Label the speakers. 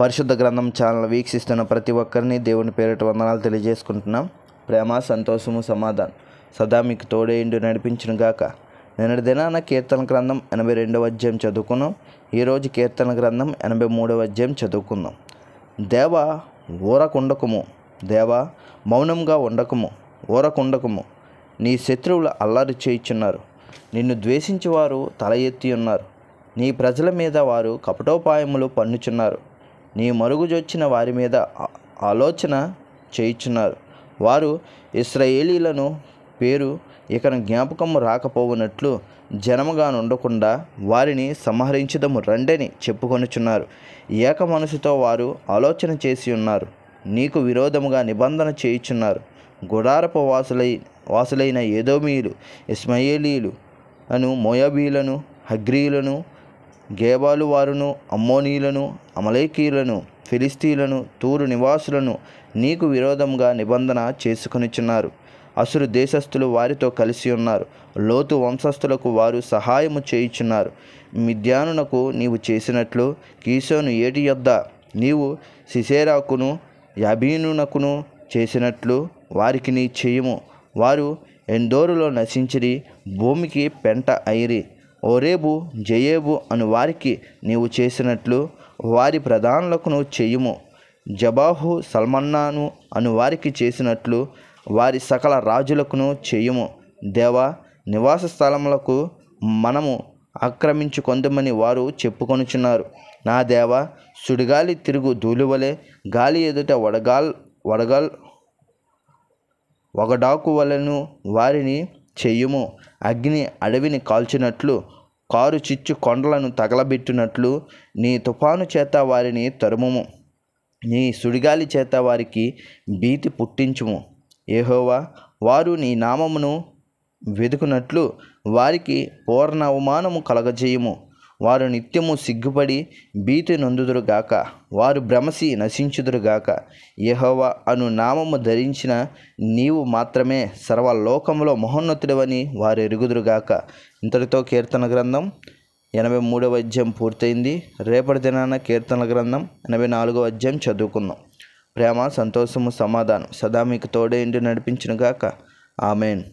Speaker 1: పరిశుద్ధ గ్రంథం ఛానల్ వీక్షిస్తున్న ప్రతి ఒక్కరిని దేవుని పేరిట వందనాలు తెలియజేసుకుంటున్నాం. ప్రేమ, సంతోషము, సమాధానం సదా మీకు తోడేండు నడిపించును గాక. నిన్నటి దినాన కీర్తన గ్రంథం 82వ అధ్యాయం చదువుకున్నాం. ఈరోజు కీర్తన గ్రంథం 83వ అధ్యాయం చదువుకుందాం. దేవా ఊరకుండకుము, దేవా మౌనంగా ఉండకము, ఊరకుండకము. నీ శత్రువులు అల్లరి చేయుచున్నారు, నిన్ను ద్వేషించేవారు తల ఎత్తి ఉన్నారు. నీ ప్రజల మీద వారు కపటోపాయములు పన్నుచున్నారు. నీ మరుగుజొచ్చిన వారి మీద ఆలోచన చేయుచున్నారు. వారు ఇశ్రాయేలీలను పేరు ఇకను జ్ఞాపకము రాకపోవునట్లు జనముగా ఉండకుండా వారిని సంహరించుదము రండని చెప్పుకొనుచున్నారు. ఏక మనసుతో వారు ఆలోచన చేసి ఉన్నారు. నీకు విరోధముగా నిబంధన చేయుచున్నారు. గుడారపు వాసులైన ఏదోమీయులు, ఇష్మాయేలీలు అను మోయాబీలను, హగ్రీయులను, గేబాలు వారును, అమ్మోనీయులను, అమలేకీయులను, ఫిలిస్తీయులను, తూరు నివాసులను నీకు విరోధంగా నిబంధన చేసుకొనిచున్నారు. అసురు దేశస్థులు వారితో కలిసి ఉన్నారు. లోతు వంశస్థులకు వారు సహాయము చేయుచున్నారు. మిద్యానునకు నీవు చేసినట్లు కీషోను ఏటి యొద్ద నీవు సిసేరాకును యాబీనునకును చేసినట్లు వారికి నీ చేయుము. వారు ఎందోరులో నశించిరి, భూమికి పెంట అయిరి. ఓరేబు, జయేబు అను వారికి నీవు చేసినట్లు వారి ప్రధానులకును చేయుము. జబాహు, సల్మన్నాను అను వారికి చేసినట్లు వారి సకల రాజులకును చేయుము. దేవా, నివాస స్థలములకు మనము ఆక్రమించుకొందుమని వారు చెప్పుకొనుచున్నారు. నా దేవా, సుడిగాలి తిరుగు ధూళివలె, గాలి ఎదుట వగడాకు వలెను వారిని చెయ్యుము. అగ్ని అడవిని కాల్చినట్లు, కారు చిచ్చు కొండలను తగలబెట్టినట్లు నీ తుఫాను చేత వారిని తరుముము. నీ సుడిగాలి చేత వారికి భీతి పుట్టించుము. యెహోవా, వారు నీ నామమును వెదుకున్నట్లు వారికి పూర్ణ అవమానము కలగజేయుము. వారు నిత్యము సిగ్గుపడి భీతి నొందుదురుగాక. వారు భ్రమసి నశించుదురుగాక. యెహోవా అను నామము ధరించిన నీవు మాత్రమే సర్వలోకములో మహోన్నతుడవని వారు ఎరుగుదురుగాక. ఇంతటితో కీర్తన గ్రంథం 83వ అధ్యాయం పూర్తయింది. రేపటి దినాన కీర్తన గ్రంథం 84వ అధ్యాయం చదువుకుందాం. ప్రేమ, సంతోషము, సమాధానం సదా మీకు తోడేండి నడిపించునుగాక. ఆమెన్.